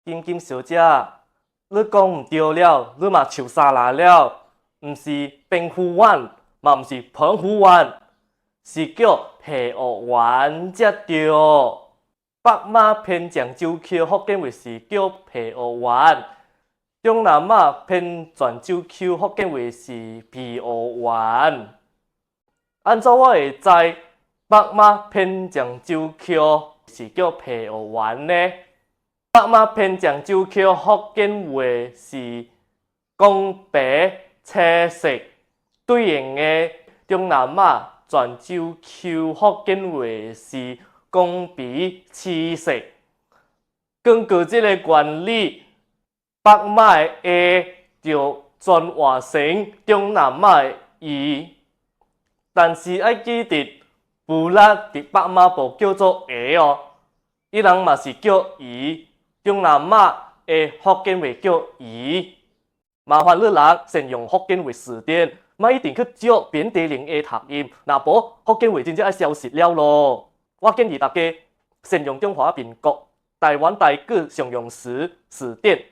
金金小姐，你讲毋对了，你嘛笑啥啦了？毋是冰湖湾，嘛毋是澎湖湾，是叫皮澳湾才对。北马偏漳州区福建话是叫皮澳湾，中南马偏泉州区福建话是皮澳湾。按照我会知，北马偏漳州区是叫皮澳湾呢。北马偏漳州区福建话是讲白青色，对应的中南马泉州区福建话是讲白青色。根据这个原理，北马的 A 就转换成中南马的 E， 但是要记得，布拉伫北马部叫做 A 哦，伊人嘛是叫伊。中南马的福建话叫姨，麻烦你人先用福建话词典，莫一定去照遍地灵的读音，若无福建话真正要消失了咯。我建议大家先用中华民国台湾台语常用词词典